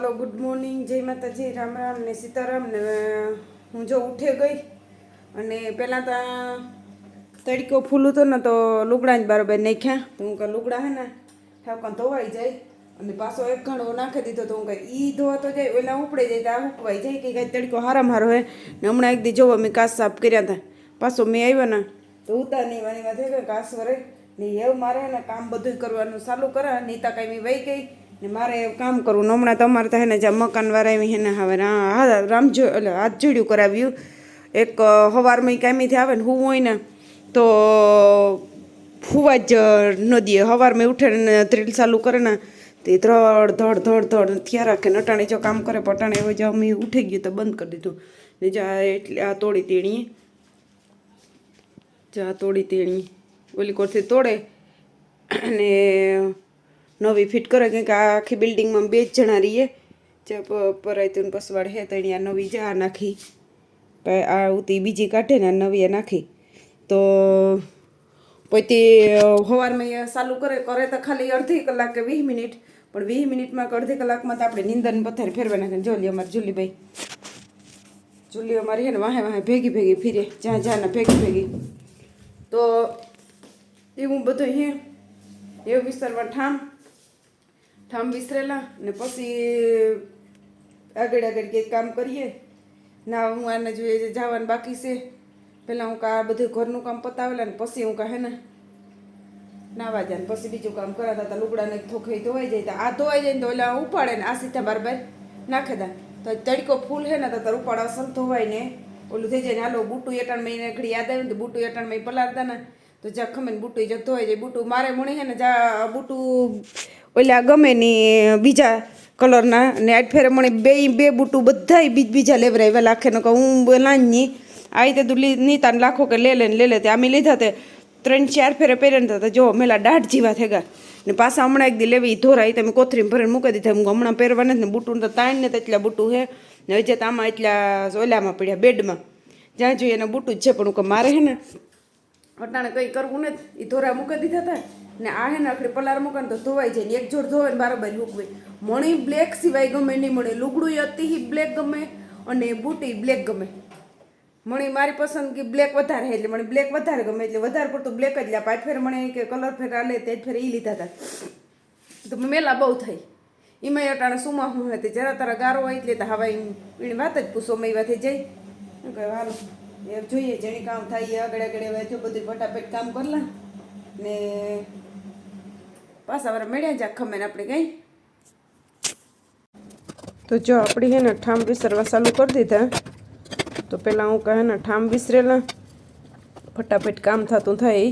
હાલો good morning, જય માતાજી, રામ રામ ને સીતારામ ને હું જો ઉઠે ગઈ અને પહેલાં તો તડકો ફૂલું હતો ને તો લુગડા જ બરાબર નાખ્યા. તો હું કહું લુગડા હે ને ઠાવકાં ધોવાઈ જાય અને પાછો એક ઘણો નાખી દીધો. તો હું કહી એ ધોવાતો જાય ઓલા ઉપડે જાય તો આ ઉકવાઈ જાય કે કાંઈ તડકો હારામ હારો હે ને હમણાં એક દી જોવો મેં કાચ સાફ કર્યા હતા. પાછો મેં આવ્યો ને તો ઉતારની વાણી વાત થઈ ગઈ કાચ વરે ને એવું મારે ને કામ બધું કરવાનું ચાલુ કરે. નીતા કાંઈ મેં વહી ગઈ ને મારે કામ કરવું. હમણાં તમારે તો હે ને જ્યાં મકાનવાળા આવી હે ને હવે રામજો એટલે હાથ જોડ્યું કરાવ્યું. એક સવારમાં કામીથી આવે ને હું હોય ને તો ફૂવા જ ન દે. સવારમાં ઉઠે ને ત્રીલ ચાલુ કરે ને તે ધડ ધડ ધડ ધડ થયા રાખે. નટાણે જો કામ કરે પટાણે એવો જો અમે ઉઠી ગયું તો બંધ કરી દીધું. ને જ્યાં એટલે આ તોડી તેણીએ જ્યાં તોડી તેણી ઓલી કોરથી તોડે અને નવી ફિટ કરે. કંઈક આખી બિલ્ડિંગમાં 2 જ જણા રહીએ. જ્યાં પરાયતું પસવાડ હે તો આ નવી જા નાખી આ ઉતી બીજી કાઢે ને નવી એ નાખી. તો પછી સવારમાં ચાલુ કરે તો ખાલી અડધી કલાક કે 20 મિનિટ. પણ 20 મિનિટમાં કે અડધી કલાકમાં તો આપણે નીંદણ પથારી ફેરવા નાખે. જોલી અમારી જુલીભાઈ જુલી અમારી હે ને વાહે વાહે ભેગી ભેગી ફીરે જ્યાં જ્યાં ને ભેગી ભેગી. તો એવું બધું હે એવું વિસ્તારમાં ઠામ વિસરેલા ને પછી આગળ આગળ કંઈક કામ કરીએ. ના હું આને જોઈએ જવાનું બાકી છે. પહેલાં હું આ બધું ઘરનું કામ પતાવેલા ને પછી હું હે ને નાવા જાય ને પછી બીજું કામ કરાતા હતા. લુગડાને થોખાઈ ધોવાઈ જાય તો આ ધોવાઈ જાય ને તો ઓલા ઉપાડે ને આ સીધા બાર નાખે દા. તો તડકો ફૂલ હે ને તો તાર ઉપાડ અસલ ધોવાય ને ઓલું થઈ જાય ને. હાલો બુટું એટાણ મહિને ઘડી યાદ આવ્યું ને તો બુટું એટાણ મહિને પલાળતા ને તો જ્યાં ખમે ને બુટું જ્યાં ધોવાઈ જાય. બુટું મારે મણી હે ને જ્યાં બુટું ઓલા ગમે ની બીજા કલરના ને આજ ફેરે મને બે બુટું બધા બીજા લેવરાવ્યા લાખે ને કહું હું બોલાની આ રીતે તું નીતાને લાખો કે લે તે આમી લીધા તે 3-4 ફેરે પહેરીને થતા જો મેલા દાઢ જીવા થઈ ગયા ને પાછા હમણાં એક દી લેવી ધોરાઈ તમે કોથરીમાં ભરીને મૂકી દીધા. હું હમણાં પહેરવા નથી ને બુટું તો તાણ ને તો એટલા બુટું હે ને હજે તો આમાં એટલા ઓલામાં પડ્યા બેડમાં જ્યાં જોઈએ એને બુટું જ છે. પણ હું મારે હે ને અટાણે કંઈ કરવું નથી. એ ધોરા મૂકી દીધા હતા ને આ હે ને આપણે પલાર મૂકે ને તો ધોવાઈ જાય ને એક જોડ ધોવે ને બરાબર મૂકવે. મણી બ્લેક સિવાય ગમે નહીં મળે. લુગડું અતિ બ્લેક ગમે અને બુટી બ્લેક ગમે. મણી મારી પસંદગી બ્લેક વધારે એટલે મને બ્લેક વધારે ગમે એટલે વધારે પડતું બ્લેક જ લ્યા. પાંચ ફેર મને કે કલર ફેર આલે તે જ ફેર એ લીધા હતા. તો મેલા બહુ થઈ એમાં અટાણે સુમા હું હતી જરા તારા ગારો હોય એટલે તો હવે એની વાત જ પૂછો મેં વાત જઈ કહે હાલો એ જોઈએ જેણી કામ થાય આગળ આગળ જો બધું ફટાફટ કામ કરલા ને પાછા વાર મળ્યા જા ખમે આપણે કઈ. તો જો આપણી હે ને ઠામ વિસરવા ચાલુ કરી દીધા. તો પહેલાં હું કહે ને ઠામ વિસરેલા ફટાફટ કામ થતું થાય.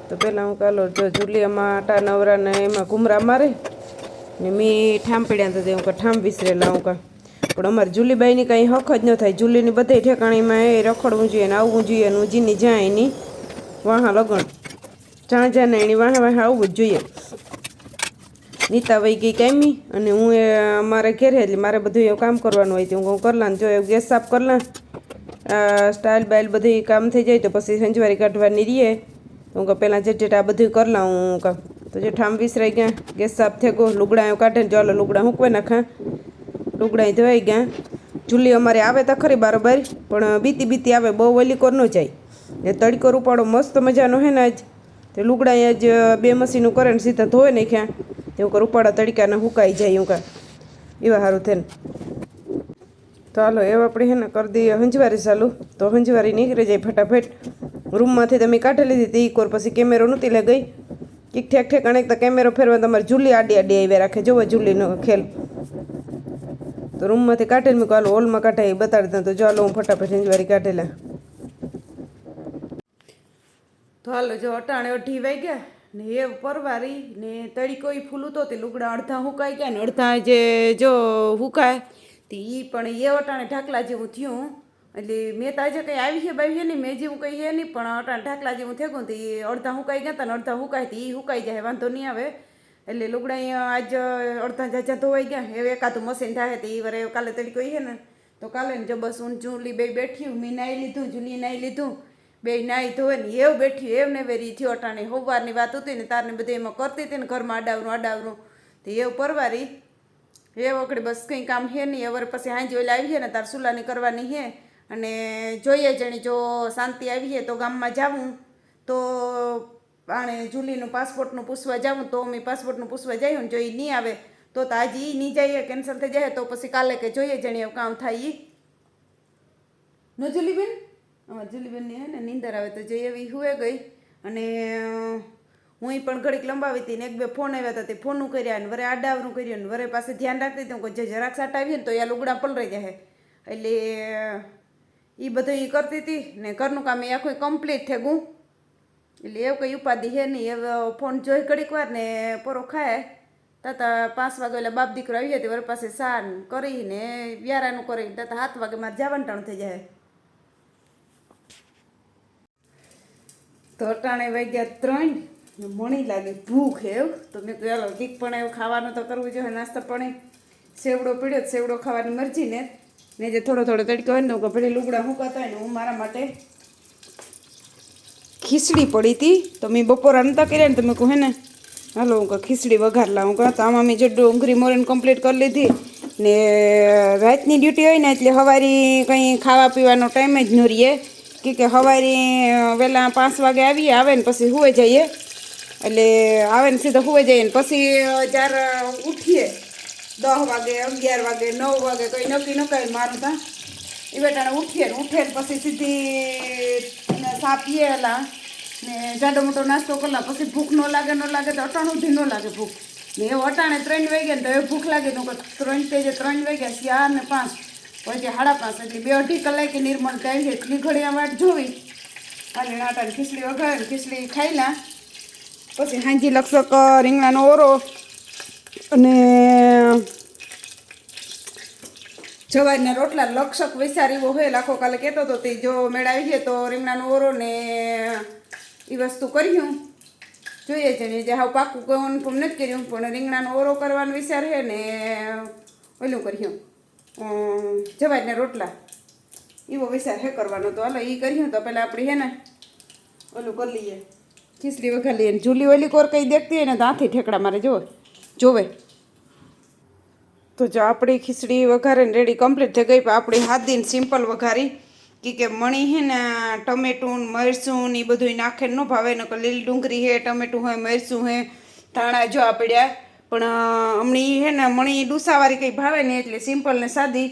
તો પહેલાં હું કાલો જો જુલિયામાં આટા નવરાને એમાં ઘૂમરા મારે ને મેં ઠામ પડ્યા હતા હું ઠામ વિસરેલા હું કાં. પણ અમારે જુલીબાઈની કાંઈ હક જ ન થાય. જુલીની બધે ઠેકાણીમાં એ રખડવું જોઈએ ને આવવું જોઈએ ને જીની જ્યાં એની વાહ લગણ જ્યાં જ્યાં ને એની વાહે વાહે આવવું જ જોઈએ. નીતા વહી ગઈ કામી અને હું એ મારે ઘેરે એટલે મારે બધું એવું કામ કરવાનું હોય તો હું કરલા ને જો એવું ગેસ સાફ કરલા સ્ટાઇલ બાઇલ બધી કામ થઈ જાય તો પછી સંજવારી કાઢવાની રહીએ. તો હું પહેલાં જેટ આ બધું કરલા હું કામ. તો જે ઠામ વિસરાઈ ગયા ગેસ સાફ થઈ ગયો લુગડા એવું કાઢે ને ચાલો લુગડા મૂકવે નાખા. લુગડા ધોવાઈ ગયા. જુલી અમારે આવે તો ખરી બારોબાર પણ બીતી આવે બહુ વલી કોર ન જાય ને તડકો રૂપાડો મસ્ત મજાનો હે ને આજ તે લુગડા જ 2 મશીનું કરે ને સીધા ધોઈ નાખ્યા. એવું કર ઉપાડા તડકાને સુકાઈ જાય એવું કાં એવા સારું થઈને. તો હાલો એવું આપણે હે ને કરી દઈએ હંજવારી ચાલુ. તો હંજવારી નીકળી જાય ફટાફટ. રૂમમાંથી તમે કાઢી લીધી તે કોર પછી કેમેરો નહોતી લે ગઈ કીક ઠેક ઠેકાણે તો કેમેરો ફેરવા તમારે જુલી આડી આવ્યા રાખે. જોવો જુલીનો ખેલ. તો રૂમમાંથી કાઢીને મેં હાલો હોલમાં કાઢાય બતાડી દઉં. તો જો હાલો હું ફટાફટ હંજવારી કાઢેલા. તો હાલો જો અટાણે 2:30 વાગ્યા ને એ પરવારી ને તડીકો એ ફૂલું તો તે લુગડા અડધા હુકાઈ ગયા ને અડધા જે જો હુકાય તે એ પણ એ અટાણે ઢાકલા જેવું થયું. એટલે મેં તો આજે કંઈ આવી છે બાવી છે નહીં મેં જેવું કંઈ છે નહીં પણ અટાણે ઢાકલા જેવું થઈ ગયું. તો એ અડધા હુકાઈ ગયા હતા ને અડધા હુકાય તો એ હુકાઈ જાય વાંધો નહીં આવે. એટલે લુગડા અહીંયા આજ અડધા જાજા ધોવાઈ ગયા. હવે એકાદું મશીન થાય તો એ વરે કાલે તડીકો છે ને તો કાલે ને જો બસ હું જુલી બે બેઠી મેં નાહી લીધું જુલી નાહી લીધું બે નાહી ધોવે ને એવું બેઠી એવું ને વેરી થયો અટાણે. સવારની વાત હતી ને તારને બધે એમાં કરતી હતી ને ઘરમાં અડાવરું તો એવું પરવારી એ વખતે બસ કંઈ કામ હે નહીં. હવે પછી હાંજે ઓલે આવીએ ને તાર સુલાની કરવાની હે અને જોઈએ જણી જો શાંતિ આવીએ તો ગામમાં જાવું તો આણે જુલીનું પાસપોર્ટનું પૂછવા જાવું તો મેં પાસપોર્ટનું પૂછવા જઈએ ને જો એ નહીં આવે તો આજે એ નહીં જઈએ કેન્સલ થઈ જાય તો પછી કાલે કે જોઈએ જણી કામ થાય એ ન જુલીબેન. અમારે જુલીબેનની હે ને નીંદર આવે તો જઈ એવી હુએ ગઈ અને હું પણ ઘડીક લંબાવી હતી ને એક બે ફોન આવ્યા હતા તે ફોનનું કર્યા ને વરે આડાવરું કર્યું ને વરે પાસે ધ્યાન રાખતી હતી કે જે જરાક સાટ આવીએ ને તો એ લુગડા પલરાઈ જાય એટલે એ બધું એ કરતી હતી ને ઘરનું કામ એ આખું કમ્પ્લીટ થઈ ગયું એટલે એવું કંઈ ઉપાધિ હે નહીં. હવે ફોન જોઈ ઘડીક વાર ને પરો ખાય તાતા 5 વાગે એટલે બાપ દીકરો આવી હતી વરે પાસે સાન કરીને વ્યારાનું કરીને તાતા 7 વાગે મારે જવાનું ટાણું થઈ જાય. તો અટાણે વાગ્યા 3 મણી લાગે ભૂખ એવું તો મેં કહ્યું ચાલો દીક પણ એવું ખાવાનું તો કરવું જોઈએ નાસ્તો પણ સેવડો પીડ્યો સેવડો ખાવાની મરજી ને જે થોડો થોડો તડકો હોય ને કે ભલે લુગડા મૂકાતા હોય ને હું મારા માટે ખીચડી પડી હતી તો મેં બપોરા નહોતા કર્યા ને તો મેં કહું હે ને હાલો હું ખીચડી વઘાર લાવું કહું તો આમાં મેં જે ડુંગળી મોરીને કમ્પ્લીટ કરી લીધી ને રાતની ડ્યુટી હોય ને એટલે સવારી કંઈ ખાવા પીવાનો ટાઈમ જ ન રહીએ કે સવારી વહેલા 5 વાગે આવીએ આવે ને પછી સુઈ જઈએ એટલે આવે ને સીધા સુઈ જઈએ ને પછી જ્યારે ઉઠીએ 10 વાગે 11 વાગે 9 વાગે કંઈ નક્કી ન કાંઈ મારું ત્યાં એ બેટાને ઉઠીએ ને પછી સીધી સા પીએ એલા ને જાડો મોટો નાસ્તો કરલા પછી ભૂખ ન લાગે તો અટાણું સુધી ન લાગે ભૂખ ને એવું અટાણે 3 વાગ્યા ને તો એ ભૂખ લાગે તો 3 વાગ્યા 4 ને 5 પછી 5:30 એટલે 2-2.5 કલાકે નિર્મળ થાય છે એટલી ઘડિયા વાટ જોવી અને આટાને ખીચડી વઘારે ખીચડી ખાઈલા પછી હાંજી લક્ષક રીંગણાનો ઓરો અને જવારીના રોટલા લક્ષક વિચારીવો હોય લાખો કાલે કહેતો હતો તે જો મેળાવી છે તો રીંગણાનો ઓરો ને એ વસ્તુ કર્યું જોઈએ છે ને જે હાવ પાકું કન્ફર્મ નથી કર્યું પણ રીંગણાનો ઓરો કરવાનો વિચાર છે ને ઓલું કર્યું જવારીના રોટલા એવો વિચાર હે કરવાનો તો હાલો એ કર્યું તો પહેલાં આપણે હે ને ઓલું કરી લઈએ ખીચડી વઘાર લઈએ ને જુલી ઓલી કોર કંઈ દેખતી હોય ને તો હાથી ઠેકડા મારે જોવે તો જો આપણી ખીચડી વઘારે ને રેડી કમ્પ્લીટ થઈ ગઈ પણ આપણી હાથીને સિમ્પલ વઘારી કે મણી હે ને ટમેટું મરચું ને એ બધું નાખે ન ભાવે ને લીલી ડુંગળી હે ટમેટું હે મરચું હે ધાણા જો આપડ્યા પણ હમણાં હે ને મણી ડૂસાવાળી કંઈ ભાવે ને એટલે સિમ્પલ ને સાદી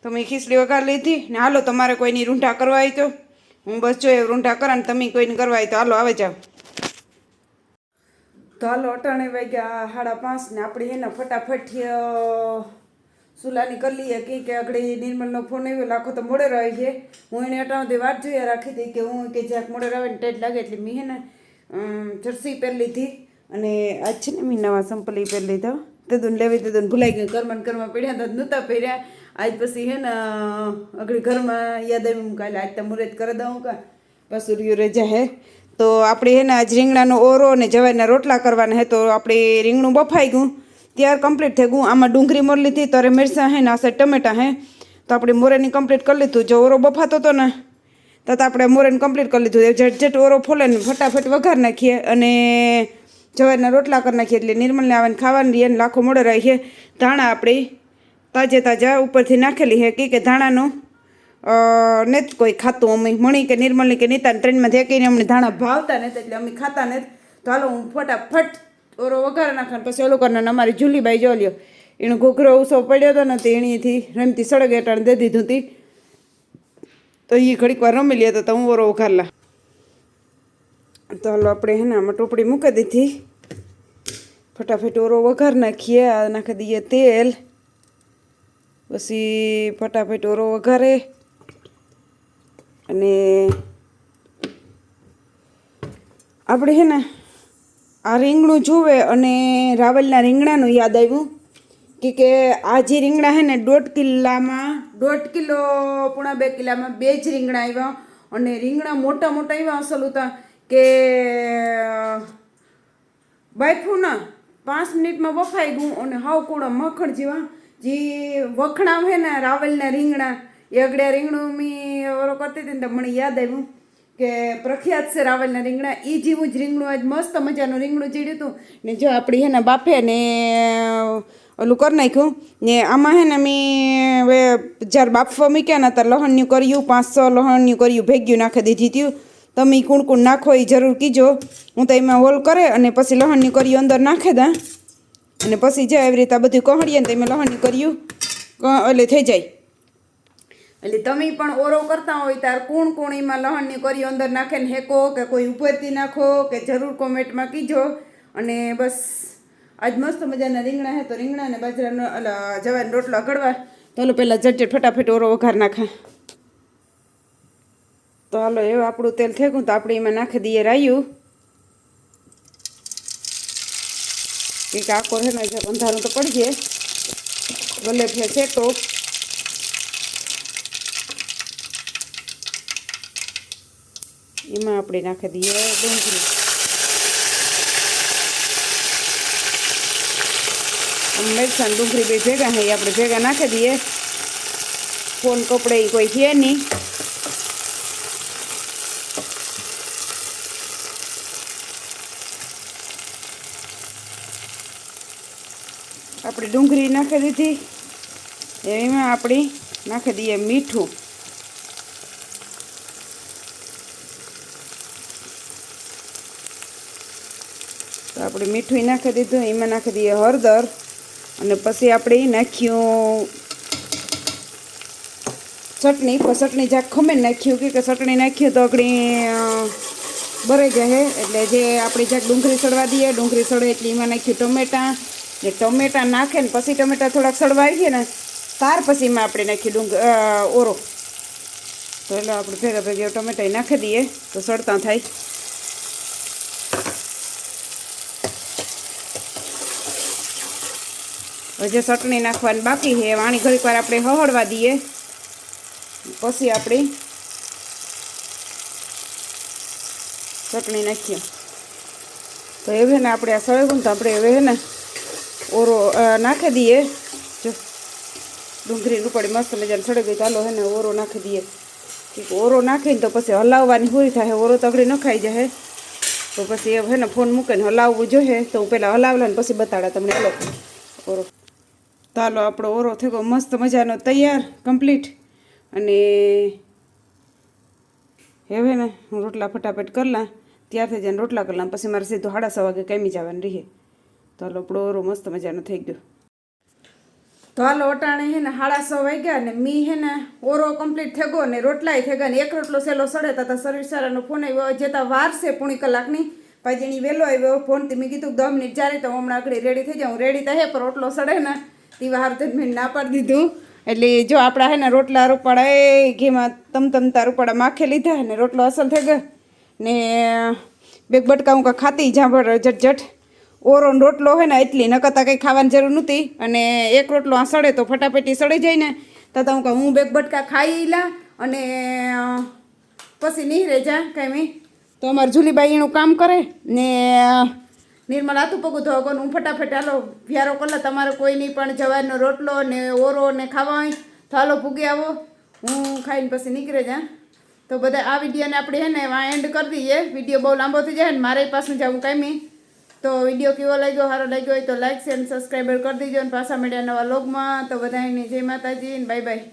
તો મેં ખીચડી વઘાર લીધી ને હાલો તમારે કોઈની રૂંઢા કરવા હોય તો હું બસ જોઈએ રૂંઢા કરા ને તમે કોઈને કરવા હોય તો હાલો આવે જાઓ. તો હાલો અટાણે વાગ્યા 5:30 ને આપણી હે ને ફટાફટ સુલાની કરી લઈએ કે આગળ નિર્મલનો ફોન આવ્યો લાખો તો મોડે રહે છે હું એને અટાણથી વાટ જોયા રાખી હતી કે હું કે જ્યાંક મોડે રહે ને ટેટ લાગે એટલે મેં હે ને જર્સી પહેરી લીધી અને આજ છે ને મેં નવા સંપલ એ પહેરી લીધા તેદું લેવી તેદું ભૂલાઈ ગયું ઘરમાં પડ્યા તો નહોતા પહેર્યા આજ પછી હે ને આગળ ઘરમાં યાદ આવી કાલે આજ તો મુહૂર્ત કરી દઉં કા પાછું રહ્યું રજા હે તો આપણે હે ને આજ રીંગણાનો ઓરો ને જવારના રોટલા કરવાના હે તો આપણે રીંગણું બફાઈ ગયું ત્યાર કમ્પ્લીટ થઈ ગયું આમાં ડુંગળી મોર લીધી તો મિરચાં હે ને આ સાઈડ ટમેટા હે તો આપણે મોરેની કમ્પ્લીટ કરી લીધું જો ઓરો બફાતો હતો ને તો આપણે મોરેને કમ્પ્લીટ કરી લીધું ઝટ ઓરો ફોલે ને ફટાફટ વઘાર નાખીએ અને જવારના રોટલા કરી નાખીએ એટલે નિર્મલને આવે ને ખાવાની રહીએ ને લાખો મોડે રાખીએ ધાણા આપણી તાજા ઉપરથી નાખેલી હે કે ધાણાનું નથી કોઈ ખાતું અમે મણી કે નિર્મલની કે નીતાને ટ્રેનમાંથી એકઈને અમને ધાણા ભાવતા નથી એટલે અમે ખાતા નથી તો હાલો હું ફટાફટ ઓરો વઘાર નાખે પછી ઓલું કરનાર અમારી જુલીબાઈ જો લ્યો એનો ઘોઘરો ઉસો પડ્યો હતો ને તે એણીથી રમતી સળગે અટાણે દે દીધું હતી તો એ ઘડીક વાર રમી લે તો હું ઓરો વઘારલા તો હાલો આપણે હે ને આમાં ટોપડી મૂકી દીધી ફટાફટ ઓરો વઘાર નાખીએ આ નાખી દઈએ તેલ પછી ફટાફટ ઓરો વઘારે અને આપણે હે ને આ રીંગણું જોવે અને રાવલના રીંગણાનું યાદ આવ્યું કે આ જે રીંગણા હે ને 1.5 કિલો પૂણા 2 કિલામાં 2 જ રીંગણા આવ્યા અને રીંગણા મોટા આવ્યા અસલ હતા કે બાફું ના 5 મિનિટમાં બફાઈ ગયું અને હાવ કૂડા મખણ જેવા જે વખણા હે ને રાવલના રીંગણા એ અગડ્યા રીંગણું મેં ઓરો કરતી હતી ને તો મને યાદ આવ્યું કે પ્રખ્યાત છે રાવલના રીંગણા એ જેવું જ રીંગણું આજ મસ્ત મજાનું રીંગણું ચીડ્યું હતું ને જો આપણી હે ને બાફે ને ઓલું કરી નાખ્યું ને આમાં હે ને મેં હવે જ્યારે બાફવા મૂક્યા ને ત્યારે લહણનું કર્યું 500 લહણનું કર્યું ભેગ્યું નાખી દીધી હતું. તમે કુણ કુણ નાખો એ જરૂર કીજો. હું તો એમાં હોલ કરે અને પછી લહણનું કર્યું અંદર નાખી દા અને પછી જાય એવી રીતે બધું કહણીએ ને એમાં લહણનું કર્યું એટલે થઈ જાય. એટલે તમે પણ ઓરો કરતા હોય ત્યારે કુણ કુણ એમાં લહણની કર્યું અંદર નાખે ને હેકો કે કોઈ ઉપરથી નાખો કે જરૂર કોમેન્ટમાં કીજો. અને બસ આજ મસ્ત મજાના રીંગણા હે તો રીંગણા ને બાજરાનો જવાના રોટલા ઘડવા. તો હાલો પહેલાં ઝટઝટ ફટાફટ ઓરો વઘાર નાખા. તો હાલો એવું આપણું તેલ થઈ ગયું તો આપણે એમાં નાખી દઈએ રાયું. કંઈક આખો છે ને અંધારું તો પડી જાય ભલે ફે શેકો. એમાં આપણે નાખી દઈએ ડુંગળી. મરચાં ડુંગળી બે ભેગા છે આપણે ભેગા નાખી દઈએ. ફોન કપડે કોઈ છે નહીં. આપણે ડુંગળી નાખી દીધી. એમાં આપણે નાખી દઈએ મીઠું. તો આપણે મીઠું નાખી દીધું. એમાં નાખી દઈએ હળદર અને પછી આપણે નાખ્યું ચટણી. પણ ચટણી જ્યાં ખમે નાખ્યું કે ચટણી નાખ્યું તો આપણી ભરાઈ જાય. એટલે જે આપણે જ્યાં ડુંગળી સડવા દઈએ ડુંગળી સડે એટલે એમાં નાખ્યું ટમેટાં ને ટમેટાં નાખે ને પછી ટમેટાં થોડાક સડવા આવી ગયા ને ત્યાર પછી એમાં આપણે નાખ્યું ઓરો. તો એટલે આપણે ભેગા ભેગા ટમેટાં નાખી દઈએ તો સડતા થાય. જે ચટણી નાખવાની બાકી છે વાણી ઘડીક વાર આપણે હળવા દઈએ પછી આપણે ચટણી નાખીએ. તો હવે ને આપણે આ સળગું તો આપણે હવે ને ઓરો નાખી દઈએ. જો ડુંગળી રૂપાડી મસ્ત મજાને સળી ગઈ ચાલો હે ને ઓરો નાખી દઈએ. ઓરો નાખીને તો પછી હલાવવાની પૂરી થાય. ઓરો તો આગળ ન ખાઈ જાય તો પછી હે ને ફોન મૂકીને હલાવવું જોઈએ. તો હું પહેલાં હલાવલા ને પછી બતાડા તમને હલો ઓરો. તો હાલો આપણો ઓરો થઈ ગયો મસ્ત મજાનો તૈયાર કમ્પ્લીટ. અને હવે ને હું રોટલા ફટાફટ કરલા ત્યારથી જઈને રોટલા કરલા પછી મારે સીધું 6:30 વાગે કામી જવાનું રહીએ. તો હાલો આપણો ઓરો મસ્ત મજાનો થઈ ગયો. તો હાલો અટાણે હે ને 6:30 વાગ્યા ને મી હે ને ઓરો કમ્પ્લીટ થઈ ગયો ને રોટલાય થઈ ગયા ને એક રોટલો સહેલો સડે તા સર્વિસ વાળાનો ફોન આવ્યો જતા વાર છે પૂણી કલાકની. પાછી વહેલો આવ્યો ફોનથી મેં કીધું 10 મિનિટ જ્યારે તો હમણાં આગળ રેડી થઈ જાઉં. રેડી તો હે પણ રોટલો સડે ને તે વાર તો મેં ના પાડી દીધું. એટલે જો આપણા હે ને રોટલા રૂપાડા એ ઘીમાં તમતા રૂપાડા માખે લીધા ને રોટલો અસલ થઈ ગયો ને બે બટકા હું કાં ખાતી જ્યાં જટ ઓરોનો રોટલો હોય ને એટલી નકરતા કંઈ ખાવાની જરૂર નહોતી. અને એક રોટલો આ સડે તો ફટાફટી સડી જાય ને તો હું કહું હું બે બટકા ખાઈ લા અને પછી નીહરે જા કાંઈ તો અમારે જુલીબાઈ એનું કામ કરે ને નિર્મલ હાથું પગું ધોવા કોને હું ફટાફટ હાલો વ્યારો કલા તમારે કોઈ નહીં પણ જવારનો રોટલો ને ઓરો ને ખાવા હોય તો હાલો પૂગી આવો હું ખાઈને પછી નીકળે જા. તો બધા આ વિડીયોને આપણે હે ને એન્ડ કરી દઈએ. વિડીયો બહુ લાંબો થઈ જાય ને મારે પાછું જવું કાંઈ. તો વિડીયો કેવો લાગ્યો સારો લાગ્યો હોય તો લાઈક શેર અને સબસ્ક્રાઈબર કરી દીજો. અને પાછા મળ્યા નવા લોગમાં. તો બધાને જય માતાજી ને બાય બાય.